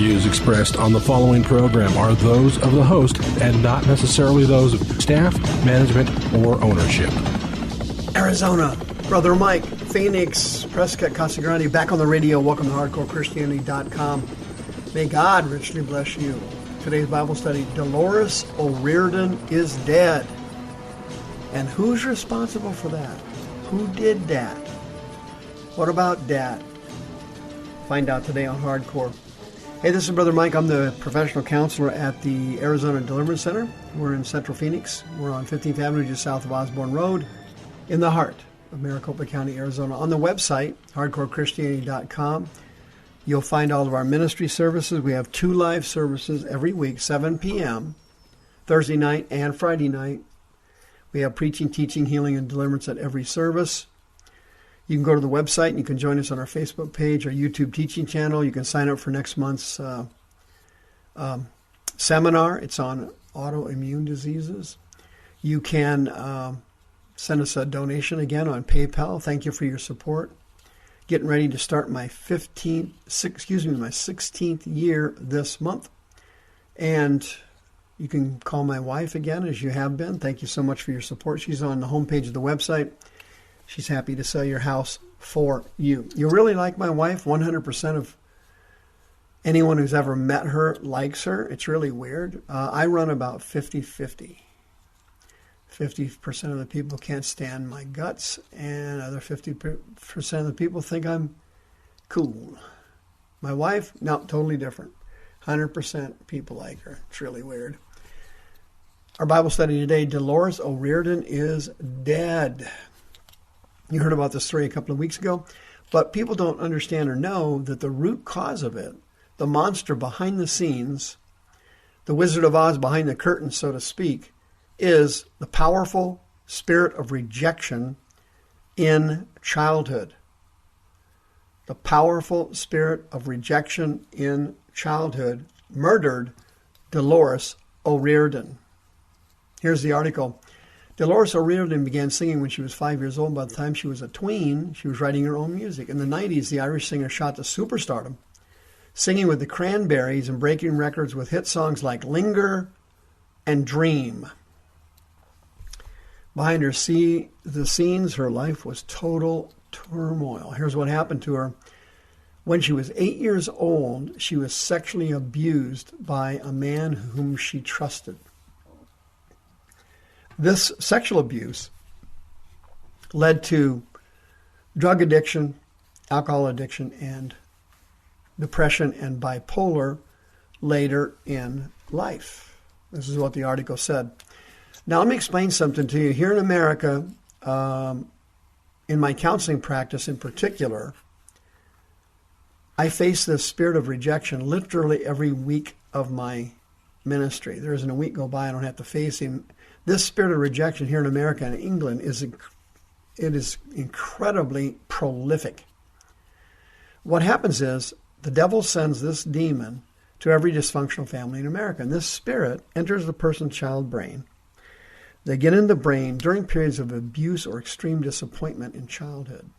views expressed on the following program are those of the host and not necessarily those of staff, management, or ownership. Arizona, Brother Mike, Phoenix, Prescott, Casa Grande, back on the radio. Welcome to HardcoreChristianity.com. May God richly bless you. Today's Bible study, Delores O'Riordan is dead. And who's responsible for that? Who did that? What about Dad? Find out today on Hardcore. Hey, this is Brother Mike. I'm the professional counselor at the Arizona Deliverance Center. We're in Central Phoenix. We're on 15th Avenue, just south of Osborne Road, in the heart of Maricopa County, Arizona. On the website, HardcoreChristianity.com, you'll find all of our ministry services. We have 2 live services every week, 7 p.m., Thursday night and Friday night. We have preaching, teaching, healing, and deliverance at every service. You can go to the website and you can join us on our Facebook page, our YouTube teaching channel. You can sign up for next month's seminar. It's on autoimmune diseases. You can send us a donation again on PayPal. Thank you for your support. Getting ready to start my 16th year this month. And you can call my wife again, as you have been. Thank you so much for your support. She's on the homepage of the website. She's happy to sell your house for you. You really like my wife. 100% of anyone who's ever met her likes her. It's really weird. I run about 50-50. 50% of the people can't stand my guts, and other 50% of the people think I'm cool. My wife, no, totally different. 100% people like her. It's really weird. Our Bible study today, Delores O'Riordan is dead. You heard about this story a couple of weeks ago, but people don't understand or know that the root cause of it, the monster behind the scenes, the Wizard of Oz behind the curtain, so to speak, is the powerful spirit of rejection in childhood. The powerful spirit of rejection in childhood murdered Delores O'Riordan. Here's the article. Delores O'Riordan began singing when she was 5 years old. By the time she was a tween, she was writing her own music. In the 90s, the Irish singer shot to superstardom, singing with the Cranberries and breaking records with hit songs like Linger and Dream. Behind the scenes, her life was total turmoil. Here's what happened to her. When she was 8 years old, she was sexually abused by a man whom she trusted. This sexual abuse led to drug addiction, alcohol addiction, and depression and bipolar later in life. This is what the article said. Now, let me explain something to you. Here in America, in my counseling practice in particular, I face this spirit of rejection literally every week of my ministry. There isn't a week go by I don't have to face him. This spirit of rejection here in America and England is incredibly prolific. What happens is the devil sends this demon to every dysfunctional family in America, and this spirit enters the person's child brain. They get in the brain during periods of abuse or extreme disappointment in childhood.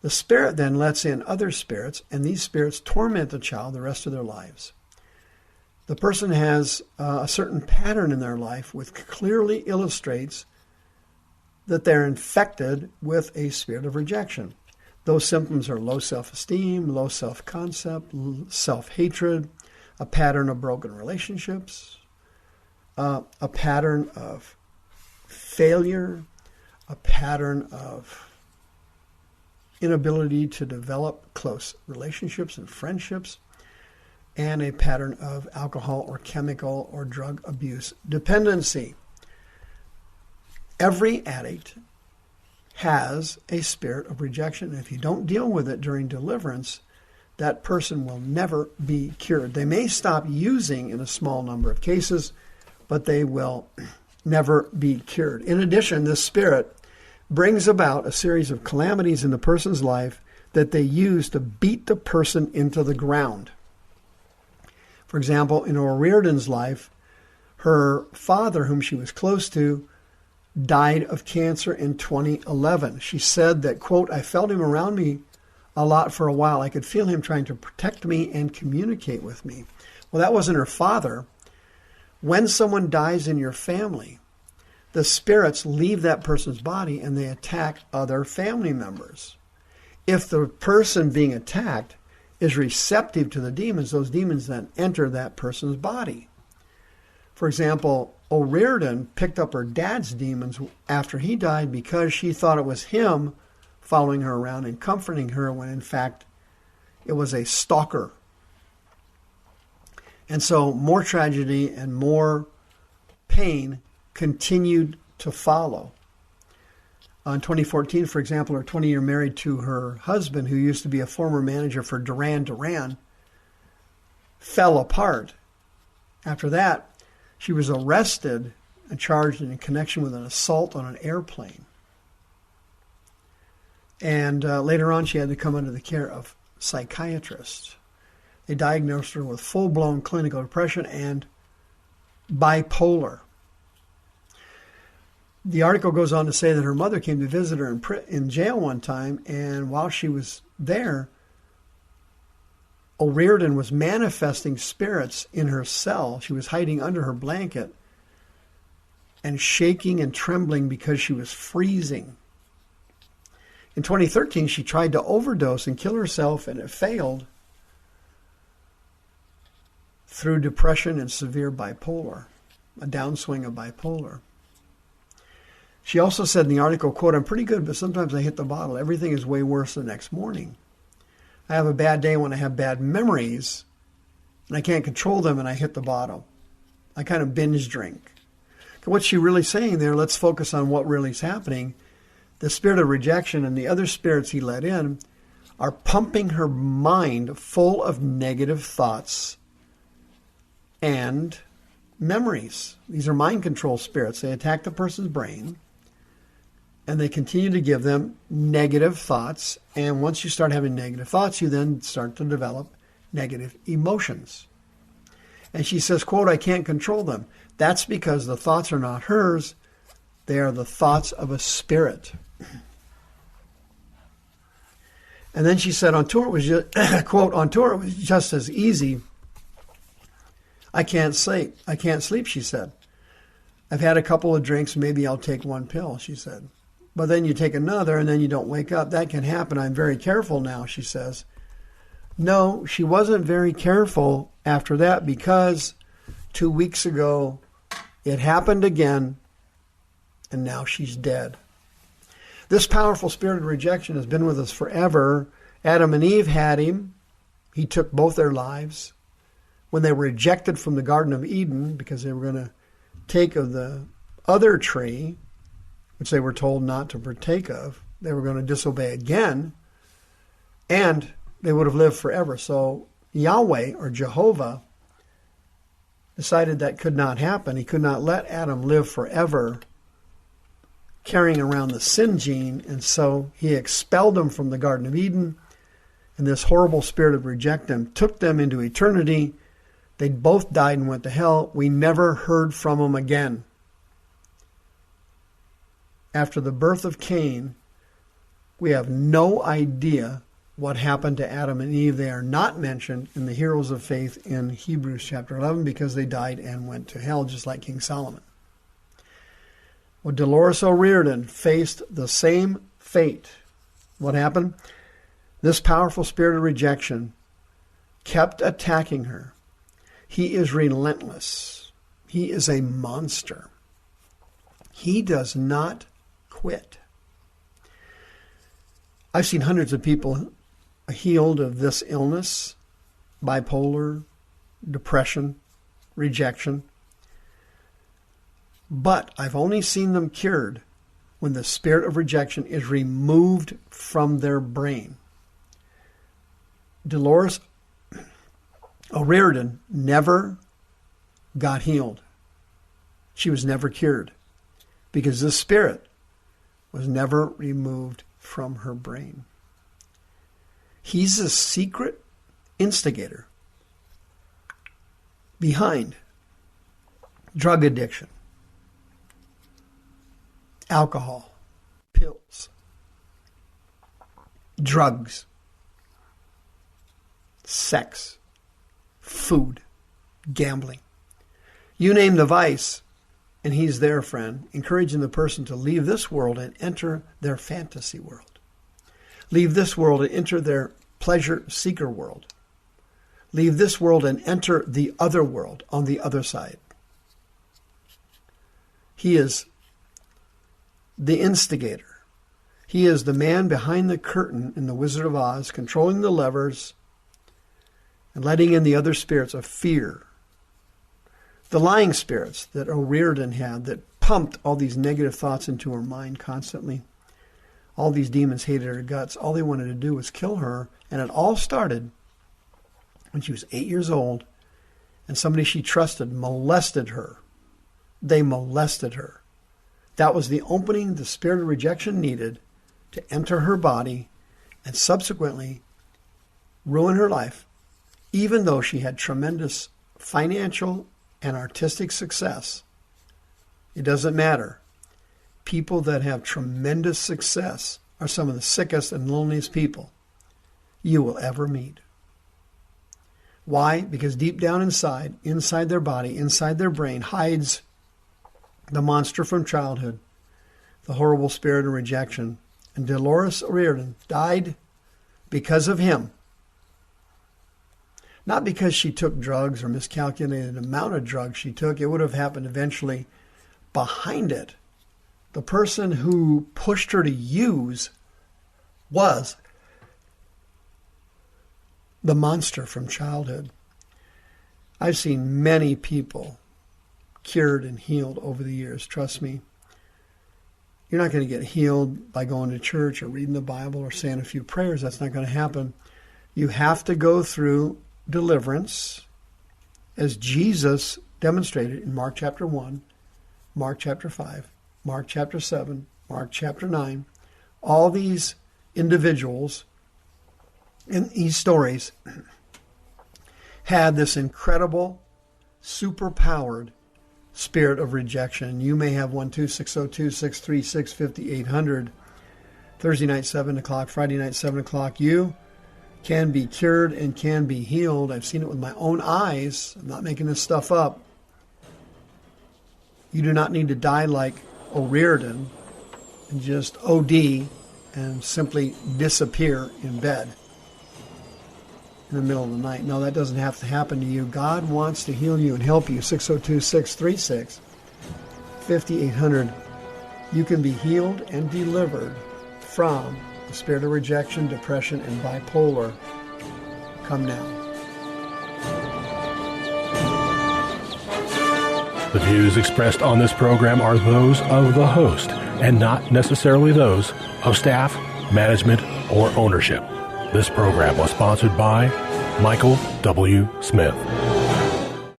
The spirit then lets in other spirits, and these spirits torment the child the rest of their lives. The person has a certain pattern in their life which clearly illustrates that they're infected with a spirit of rejection. Those symptoms are low self-esteem, low self-concept, self-hatred, a pattern of broken relationships, a pattern of failure, a pattern of inability to develop close relationships and friendships, and a pattern of alcohol or chemical or drug abuse dependency. Every addict has a spirit of rejection. And if you don't deal with it during deliverance, that person will never be cured. They may stop using in a small number of cases, but they will never be cured. In addition, this spirit brings about a series of calamities in the person's life that they use to beat the person into the ground. For example, in O'Riordan's life, her father, whom she was close to, died of cancer in 2011. She said that, quote, I felt him around me a lot for a while. I could feel him trying to protect me and communicate with me. Well, that wasn't her father. When someone dies in your family, the spirits leave that person's body and they attack other family members. If the person being attacked is receptive to the demons, those demons then enter that person's body. For example, O'Riordan picked up her dad's demons after he died because she thought it was him following her around and comforting her when in fact it was a stalker. And so more tragedy and more pain continued to follow. In 2014, for example, her 20-year married to her husband, who used to be a former manager for Duran Duran, fell apart. After that, she was arrested and charged in connection with an assault on an airplane. And later on, she had to come under the care of psychiatrists. They diagnosed her with full-blown clinical depression and bipolar. The article goes on to say that her mother came to visit her in jail one time, and while she was there, O'Riordan was manifesting spirits in her cell. She was hiding under her blanket and shaking and trembling because she was freezing. In 2013, she tried to overdose and kill herself, and it failed through depression and severe bipolar, a downswing of bipolar. She also said in the article, quote, "I'm pretty good, but sometimes I hit the bottle. Everything is way worse the next morning. I have a bad day when I have bad memories, and I can't control them, and I hit the bottle. I kind of binge drink." What's she really saying there? Let's focus on what really is happening. The spirit of rejection and the other spirits he let in are pumping her mind full of negative thoughts and memories. These are mind control spirits. They attack the person's brain, and they continue to give them negative thoughts. And once you start having negative thoughts, you then start to develop negative emotions. And she says, quote, "I can't control them." That's because the thoughts are not hers. They are the thoughts of a spirit. And then she said on tour it was just, quote, "On tour it was just as easy. I can't sleep, she said. I've had a couple of drinks, maybe I'll take one pill," she said. "But then you take another and then you don't wake up. That can happen. I'm very careful now," she says. No, she wasn't very careful after that because 2 weeks ago it happened again and now she's dead. This powerful spirit of rejection has been with us forever. Adam and Eve had him. He took both their lives. When they were rejected from the Garden of Eden because they were going to take of the other tree, which they were told not to partake of, they were going to disobey again, and they would have lived forever. So Yahweh, or Jehovah, decided that could not happen. He could not let Adam live forever carrying around the sin gene, and so he expelled him from the Garden of Eden, and this horrible spirit of rejection took them into eternity. They both died and went to hell. We never heard from them again. After the birth of Cain, we have no idea what happened to Adam and Eve. They are not mentioned in the heroes of faith in Hebrews chapter 11 because they died and went to hell, just like King Solomon. Well, Delores O'Riordan faced the same fate. What happened? This powerful spirit of rejection kept attacking her. He is relentless. He is a monster. He does not quit. I've seen hundreds of people healed of this illness, bipolar, depression, rejection. But I've only seen them cured when the spirit of rejection is removed from their brain. Delores O'Riordan never got healed. She was never cured because this spirit was never removed from her brain. He's a secret instigator behind drug addiction, alcohol, pills, drugs, sex, food, gambling. You name the vice, and he's there, friend, encouraging the person to leave this world and enter their fantasy world. Leave this world and enter their pleasure seeker world. Leave this world and enter the other world on the other side. He is the instigator. He is the man behind the curtain in The Wizard of Oz, controlling the levers and letting in the other spirits of fear. The lying spirits that O'Riordan had that pumped all these negative thoughts into her mind constantly. All these demons hated her guts. All they wanted to do was kill her. And it all started when she was 8 years old and somebody she trusted molested her. They molested her. That was the opening the spirit of rejection needed to enter her body and subsequently ruin her life, even though she had tremendous financial and artistic success. It doesn't matter. People that have tremendous success are some of the sickest and loneliest people you will ever meet. Why? Because deep down inside their body, inside their brain, hides the monster from childhood, the horrible spirit of rejection. And Delores O'Riordan died because of him. Not because she took drugs or miscalculated the amount of drugs she took. It would have happened eventually. Behind it, the person who pushed her to use was the monster from childhood. I've seen many people cured and healed over the years. Trust me. You're not going to get healed by going to church or reading the Bible or saying a few prayers. That's not going to happen. You have to go through deliverance as Jesus demonstrated in Mark chapter 1, Mark chapter 5, Mark chapter 7, Mark chapter 9. All these individuals in these stories had this incredible, super-powered spirit of rejection. You may have one too, 602-636-5800. Thursday night, 7 o'clock, Friday night, 7 o'clock. You can be cured and can be healed. I've seen it with my own eyes. I'm not making this stuff up. You do not need to die like O'Riordan and just OD and simply disappear in bed in the middle of the night. No, that doesn't have to happen to you. God wants to heal you and help you. 602-636-5800. You can be healed and delivered from the spirit of rejection, depression, and bipolar. Come now. The views expressed on this program are those of the host and not necessarily those of staff, management, or ownership. This program was sponsored by Michael W. Smith.